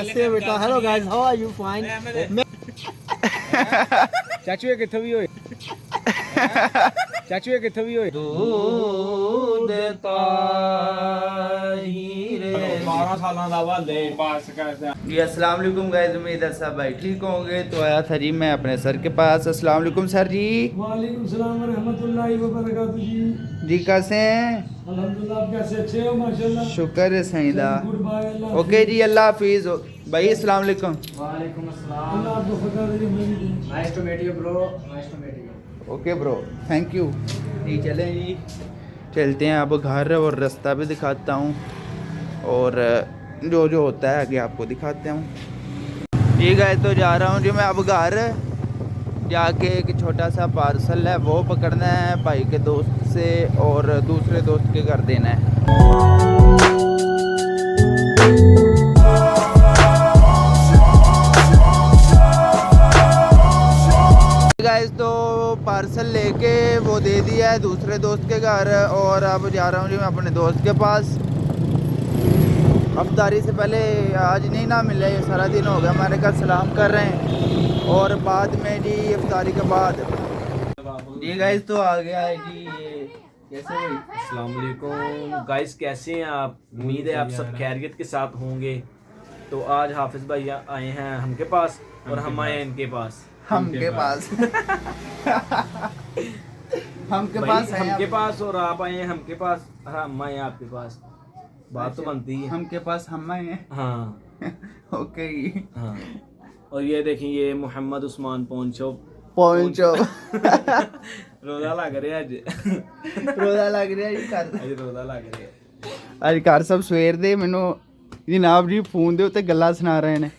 कैसे बेटा hello guys how are you fine ਚਾਚੂ ਇਹ ਕਿੱਥੋਂ ਵੀ ਹੋਏ ਚਾਚੂ ਇਹ ਕਿੱਥੋਂ ਵੀ ਹੋਏ दूध ताहीरे 12 ਸਾਲਾਂ ਦਾ ਵਾਲੇ ਪਾਸ ਕਰਦਾ जी अस्सलाम वालेकुम गाइस, उम्मीद है सब भाई ठीक होंगे। तो आया था जी मैं अपने सर के पास। अस्सलाम वालेकुम सर जी। वालेकुम सलाम व रहमतुल्लाहि व बरकातहू जी। कैसे हैं? अल्हम्दुलिल्लाह, आप कैसे अच्छे हो? माशाल्लाह, शुक्र है सईदा। गुड बाय अल्लाह। ओके जी, अल्लाह हाफिज भाई। अस्सलाम वालेकुम। वालेकुम अस्सलाम अल्लाह आपको फकर दे मेरी दे। Nice to meet you bro nice to meet you okay bro, thank you जी। चलें जी, चलते हैं अब घर और रास्ता भी दिखाता हूँ और जो जो होता है आगे आपको दिखाते हूँ। ठीक है, तो जा रहा हूँ जी मैं अब घर। जाके एक छोटा सा पार्सल है वो पकड़ना है भाई के दोस्त से और दूसरे दोस्त के घर देना है। गाइस तो पार्सल लेके वो दे दिया है दूसरे दोस्त के घर और अब जा रहा हूँ जी मैं अपने दोस्त के पास। अफ्तारी से पहले आज नहीं ना मिले, ये सारा दिन हो गया हमारे घर सलाम कर रहे हैं और बाद में जी अफ्तारी के बाद जी गाइस तो आ गया है जी। ये कैसे भाई? अस्सलाम वालेकुम गाइस, कैसे हैं आप? उम्मीद है आप सब खैरियत के साथ होंगे। तो आज हाफिज भाई आए हैं हमके पास और हम आए हैं इनके पास। हमके पास हमके भाई, पास है हमके आप। पास और आप आए हैं हमके पास, हम आए हैं आपके पास। बात तो बनती है। हमके पास हम आए हैं। हाँ ओके हाँ। और ये देखिए, ये मोहम्मद उस्मान पहुंचो पहुंचो रोजा लग रहा है आज रोजा लग ਰਿਹਾ ਜੀ ਘਰ ਅੱਜ ਰੋਜ਼ਾ ਲੱਗ ਰਿਹਾ। ਅੱਜ ਘਰ ਸਭ ਸਵੇਰ ਦੇ ਮੈਨੂੰ ਜਨਾਬ ਜੀ ਫੋਨ ਦੇ ਉੱਤੇ ਗੱਲਾਂ ਸੁਣਾ ਰਹੇ ਨੇ।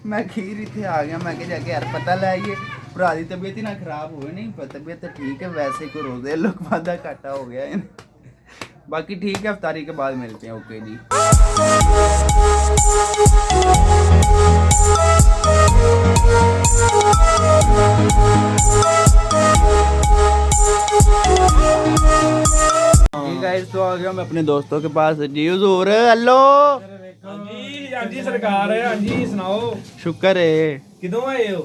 ਮੈਂ ਖੀਰ ਇੱਥੇ ਆ ਗਿਆ, ਮੈਂ ਕਿਹਾ ਜਾ ਕੇ ਯਾਰ ਪਤਾ ਲੈ ਆਈਏ ਭਰਾ ਦੀ ਤਬੀਅਤ ਹੀ ਨਾ ਖਰਾਬ ਹੋਵੇ। ਨਹੀਂ तबीयत तो ठीक है, वैसे कोई रोजे लोग वादा घाटा हो गया है। बाकी ठीक है, अफ्तारी के बाद मिलते हैं। ओके जी। गाइस तो आ गया मैं अपने दोस्तों के पास जी। हुजूर हेलो। हाँ जी सरकार है। हाँ जी सुनाओ। शुक्र है। किदों आए हो?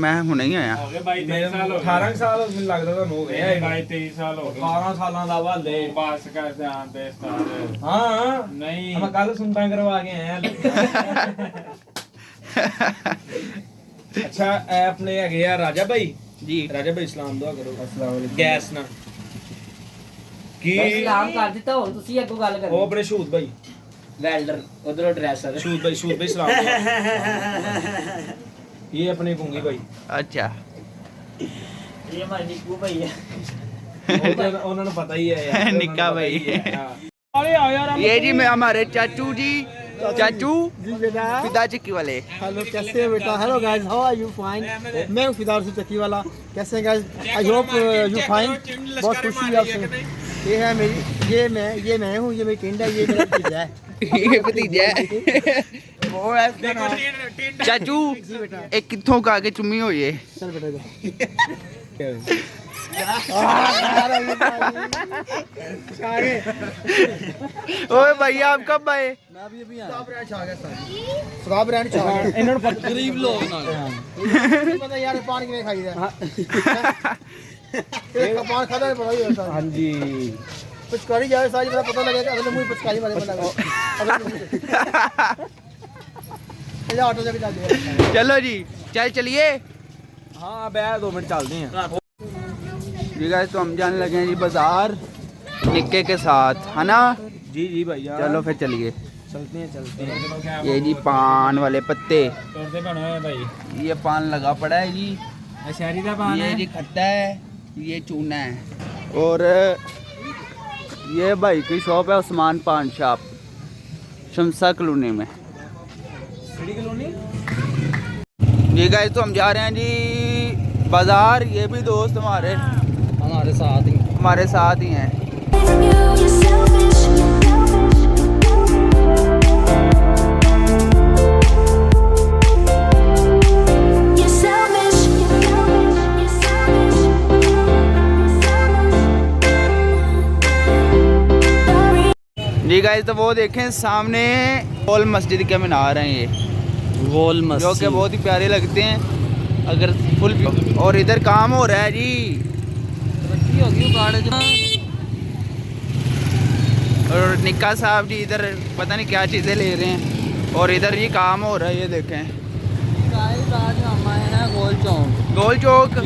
मैं हुणे ही आया। 18 साल ਮੈਨੂੰ ਲੱਗਦਾ ਤੁਹਾਨੂੰ ਹੋ ਗਏ 22-23 ਸਾਲ ਹੋ ਗਏ। 12 ਸਾਲਾਂ ਦਾ ਵਾਲੇ ਪਾਸ ਕਰਦੇ ਆਂਦੇ ਉਸਤਾਦ। ਹਾਂ ਨਹੀਂ ਮੈਂ ਕੱਲ ਸੁਣਤਾ ਕਰਵਾ ਕੇ ਆਇਆ। ਅੱਛਾ ਇਹ ਆਪਣੇ ਹੈਗੇ ਆ ਰਾਜਾ ਭਾਈ जी। ਰਾਜਾ ਭਾਈ ਸਲਾਮ ਦੁਆ ਕਰੋ। अस्सलाम वालेकुम। ਗੈਸ ਨਾ ਕੀ ਸਲਾਮ ਕਰ ਦਿੱਤਾ, ਹੁਣ ਤੁਸੀਂ ਅੱਗੋਂ ਗੱਲ ਕਰੋ। ਉਹ ਆਪਣੇ ਸ਼ੂਦ ਭਾਈ ਵੈਲਡਰ ਉਧਰੋਂ ਡਰੈਸਰ शूद भाई सलाम दुआ। ये अपने गूंगी भाई। अच्छा ਇਹ ਮਾਈ ਨਿੱਕੂ ਭਈ ਹੈ। ਉਹਨਾਂ ਨੂੰ ਪਤਾ ਹੀ ਹੈ ਯਾਰ। निक्का भाई। अरे आओ यार। ये जी मैं हमारे चाचू जी। चाचू जी बेटा पिता चक्की वाले। हेलो कैसे हो बेटा hello guys how are you fine मैं हूं फिदार से चक्की वाला। कैसे हैं guys? I hope you fine. बहुत खुशी हुई आपसे। ये है मेरी ये मैं हूं, ये मेरी टिंड है, ये मेरा भतीजा है। ये भतीजा है। वो है इसका नाम। चाचू एक कित्थों का के चुम्मी हो ये। चल बेटा जा। ओए भैया आप कब आए? मैं अभी सवाब रहन चाह गया। ਇਹਨਾਂ ਨੂੰ ਪਤਾ ਗਰੀਬ ਲੋਕ ਨਾਲ पता यार पान किने खाई दा एक पान खाता है पता ही होता है। हाँ जी पिचकारी जाए साज मेरा पता लगेगा अगले मुंह पिचकारी मारे बंदा ये ऑटो से भी जा दे। चलो जी चलिए। हाँ बे 2 मिनट चलते हैं। जी गाइस तो हम जाने लगे हैं जी बाजार निक्के के साथ, है ना? जी जी भैया चलो फिर चलिए। चलते हैं। ये जी पान वाले पत्ते, तोड़ते बनो है भाई। ये पान लगा पड़ा है जी। शहरी का पान ये है। जी खट्टा है, ये चूना है और ये भाई की शॉप है उस्मान पान शॉप, शमसा कॉलोनी में। City colony. जी गाइस तो हम जा रहे हैं जी बाजार। ये भी दोस्त हमारे हमारे साथ ही हैं। जी गाइस तो वो देखें सामने गोल मस्जिद के मीनार हैं ये, गोल जो कि बहुत ही प्यारे लगते हैं अगर फुल। और इधर काम हो रहा है जी, और निक्का साहब जी इधर पता नहीं क्या चीज़ें ले रहे हैं, और इधर ये काम हो रहा है, ये देखें गोल चौक। गोल चौक,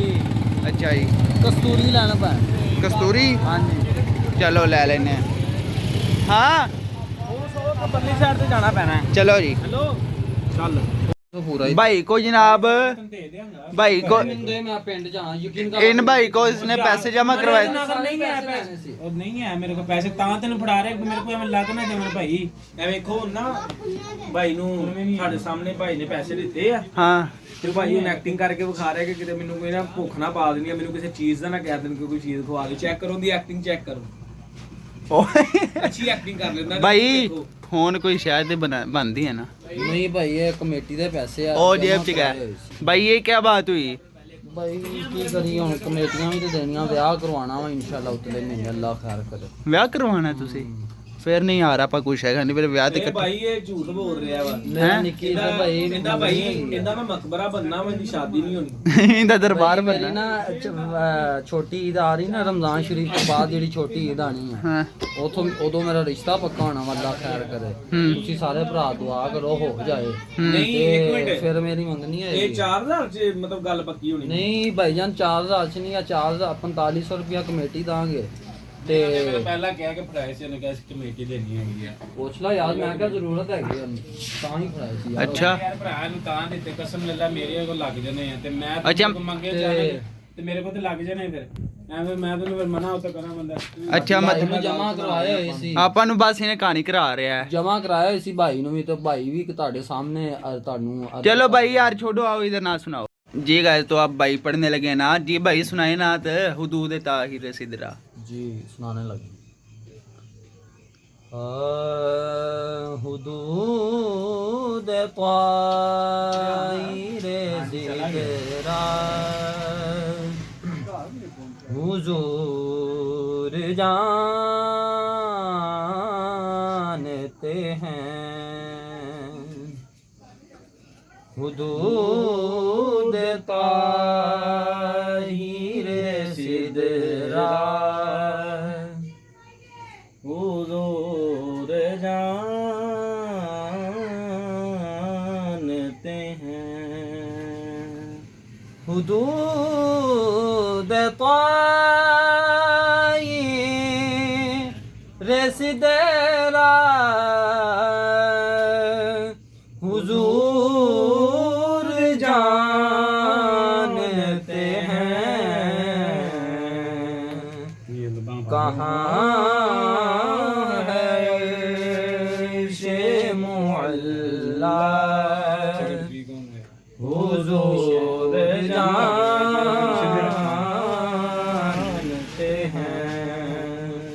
अच्छा जी। कस्तूरी लेना पाए। कस्तूरी, हाँ जी, चलो ले लेने हैं। हाँ परली साइड से जाना पैना है। चलो जी। हेलो चल भाई को जनाब, भाई को मैं पिंड जाना यकीन इन भाई को इसने पैसे जमा करवाए। नहीं है पैसे, ਉਹ ਨਹੀਂ ਹੈ ਮੇਰੇ ਕੋਲ ਪੈਸੇ, ਤਾਂ ਤੈਨੂੰ ਫੜਾ ਰਿਹਾ ਮੇਰੇ ਕੋਲ ਐਵੇਂ ਲੱਗ ਨਾ ਜਾਵਣ ਭਾਈ। ਐ ਵੇਖੋ ਹੁਣ ਨਾ ਭਾਈ ਨੂੰ ਸਾਡੇ ਸਾਹਮਣੇ ਭਾਈ ਨੇ ਪੈਸੇ ਦਿੱਤੇ ਆ, हाँ ਤੇ ਭਾਈ ਹੁਣ ਐਕਟਿੰਗ ਕਰਕੇ ਵਿਖਾ ਰਿਹਾ ਕਿ ਕਿਤੇ ਮੈਨੂੰ ਕੋਈ ਨਾ ਭੁੱਖ ਨਾ ਪਾ ਦੇਣੀ ਆ, ਮੈਨੂੰ ਕਿਸੇ ਚੀਜ਼ ਦਾ ਨਾ ਕਹਿ ਦੇਣ ਕਿ ਕੋਈ ਚੀਜ਼ ਖਵਾ ਦੇ। ਚੈੱਕ ਕਰੋ ਦੀ ਐਕਟਿੰਗ, ਚੈੱਕ ਕਰੋ, ਅੱਛੀ ਐਕਟਿੰਗ ਕਰ ਲੈਂਦਾ भाई फोन कोई शायद बनती है ना। नहीं भाई ये कमेटी दे पैसे आ और जेब च गया भाई, ये क्या बात हुई? भाई की करिए हुन कमेटियां भी तो देनियां, ब्याह करवाना वा इंशाल्लाह उतले महीने, अल्लाह खैर करे। ਵਿਆਹ ਕਰਵਾਉਣਾ ਤੁਸੀਂ? ਫਿਰ ਨਹੀਂ ਯਾਰ ਆਪਾਂ ਕੁਛ ਹੈਗਾ ਨਹੀਂ, ਫਿਰ ਵਿਆਹ ਤੇ ਇਹ ਭਾਈ ਇਹ ਝੂਠ ਬੋਲ ਰਿਹਾ ਵਾ। मैं निक्की दा भाई ਕਹਿੰਦਾ ਭਾਈ, ਕਹਿੰਦਾ ਮੈਂ ਮਕਬਰਾ ਬੰਨਾ, ਮੇਰੀ ਸ਼ਾਦੀ ਨਹੀਂ ਹੋਣੀ। ਇਹਦਾ ਦਰਬਾਰ मेरी ਬਣਨਾ। ना छोटी ईद आ रही ना रमजान शरीफ के बाद जेडी छोटी ईद आनी है, ਹਾਂ ਉਦੋਂ ਮੇਰਾ ਰਿਸ਼ਤਾ ਪੱਕਾ ਹੋਣਾ ਵਾ, ਅੱਲਾਹ ਖੈਰ ਕਰੇ। ਤੁਸੀਂ ਸਾਰੇ ਭਰਾ ਦੁਆ ਕਰੋ ਹੋ ਜਾਏ। ਨਹੀਂ ਤੇ ਇੱਕ ਮਿੰਟ, ਫਿਰ ਮੇਰੀ ਮੰਗਣੀ ਹੈ ਇਹ 4000 ਚ ਮਤਲਬ ਗੱਲ ਪੱਕੀ ਹੋਣੀ? ਨਹੀਂ ਭਾਈਜਾਨ 4000 ਚ ਨਹੀਂ ਆ, 4500 ਰੁਪਿਆ ਕਮੇਟੀ ਦਾਂਗੇ। ਤੇ ਪਹਿਲਾਂ ਕਹਿ ਕੇ ਫੜਾਏ ਸੀ, ਉਹਨੇ ਕਿਹਾ ਸੀ ਕਮੇਟੀ ਦੇਣੀ ਹੈਗੀ ਆ। ਪੁੱਛ ਲਾ ਯਾਰ, ਮੈਂ ਕਿਹਾ ਜ਼ਰੂਰਤ ਹੈਗੀ ਆ, ਤਾਂ ਹੀ ਫੜਾਏ ਸੀ ਯਾਰ। ਅੱਛਾ ਯਾਰ ਭਰਾ ਨੂੰ ਤਾਂ ਦਿੱਤੇ, ਕਸਮ ਲੈ ਲੈ ਮੇਰੇ ਕੋਲ ਲੱਗ ਜਾਣੇ ਆ, ਤੇ ਮੈਂ ਅੱਛਾ, ਤੈਨੂੰ ਮੰਗੇ ਜਾਣੇ ਤੇ ਮੇਰੇ ਕੋਲ ਤੇ ਲੱਗ ਜਾਣੇ, ਫਿਰ ਐਵੇਂ ਮੈਂ ਤੈਨੂੰ ਫਿਰ ਮਨਾ ਉਤਾ ਕਰਾਂ ਬੰਦਾ। ਅੱਛਾ ਭਾਈ ਮਤਲਬ ਨੂੰ ਜਮਾ ਕਰਵਾਏ ਹੋਏ ਸੀ, ਆਪਾਂ ਨੂੰ ਬਸ ਇਹਨੇ ਕਹਾਣੀ ਕਰਾ ਰਿਹਾ ਹੈ। ਜਮਾ ਕਰਾਇਆ ਹੋਇਆ ਸੀ ਭਾਈ ਨੂੰ ਵੀ, ਤੇ ਭਾਈ ਵੀ ਤੁਹਾਡੇ ਸਾਹਮਣੇ ਤੁਹਾਨੂੰ चलो भाई यार छोड़ो, आओ इधर ना सुनाओ जी। गाइस तो आप भाई पढ़ने लगे ना जी, भाई सुनाए ना तो हुदूद ताहिर सिदरा जी सुनाने लगे। हुदूद ताहिर सिदरा हुजूर जानते हैं, हुदूद ताहिर सिदरा हुजूर जानते हैं, हुदूद ताहिर सिदरा हुजूर जानते हैं, कहाँ है शे मुअल्ला हुजूर जानते हैं,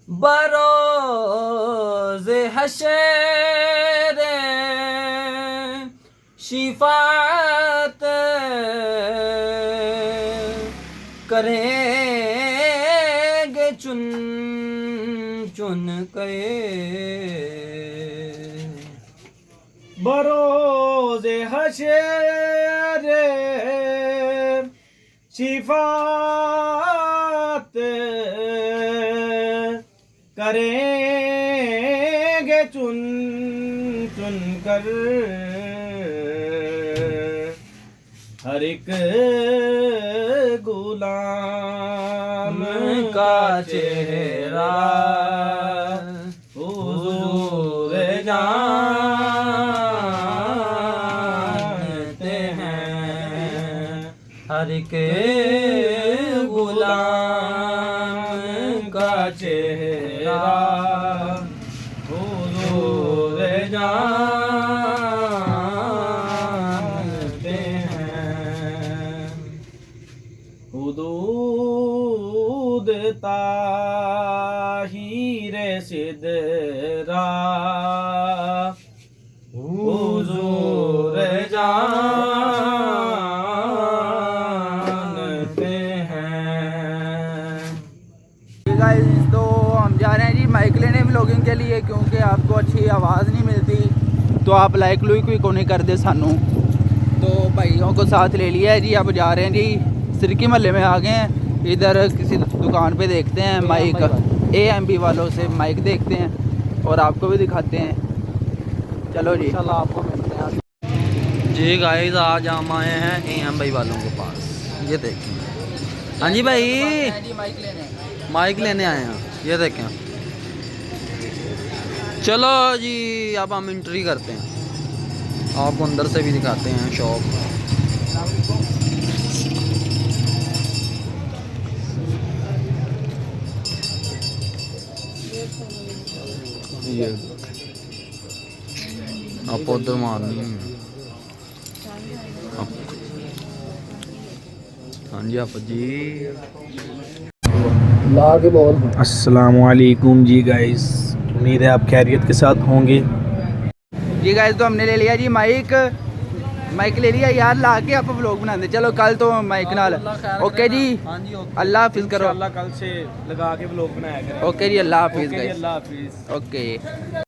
बरोज़ हशर शिफात करेंगे चुन चुन के, बरोज़े हशर शिफात करेंगे चुन चुन कर, हर एक गुलाम का चेहरा हुजूर जानते हैं, हर एक गुलाम का चेहरा हुजूर जानते हैं, हुदूद ताहिर सिदरा हुजूर जानते हैं। गाइस तो हम जा रहे हैं जी माइक लेने व्लॉगिंग के लिए, क्योंकि आपको तो आप लाइक लुइक भी को नहीं कर दे सानू। तो भाइयों को साथ ले लिया है जी, अब जा रहे हैं जी, सिरकी महल्ले में आ गए हैं। इधर किसी दुकान पे देखते हैं माइक, AMB वालों से माइक देखते हैं और आपको भी दिखाते हैं। चलो जी इंशाल्लाह आपको मिलते हैं जी गाइस। आज हम आए हैं AM भाई वालों के पास, ये देखें। हाँ जी भाई, माइक लेने आए हैं, ये देखें। चलो जी अब हम एंट्री करते हैं, आपको अंदर से भी दिखाते हैं शॉप। ये आप उधर मारनी है। हाँ जी आप जी ला के बोल। अस्सलामुअलैकुम जी गाइस, उम्मीद है आप खैरियत के साथ होंगे। जी गाइस, तो हमने ले लिया जी माइक ले लिया यार, ला के आप व्लॉग बनाते। चलो कल तो माइक नाल। ओके जी, अल्लाह हाफिज़ करो। कल से लगा के व्लॉग बनाया करें। ओके जी, अल्लाह हाफिज़ ओके जी, गाइस। अल्लाह हाफिज़। ओके।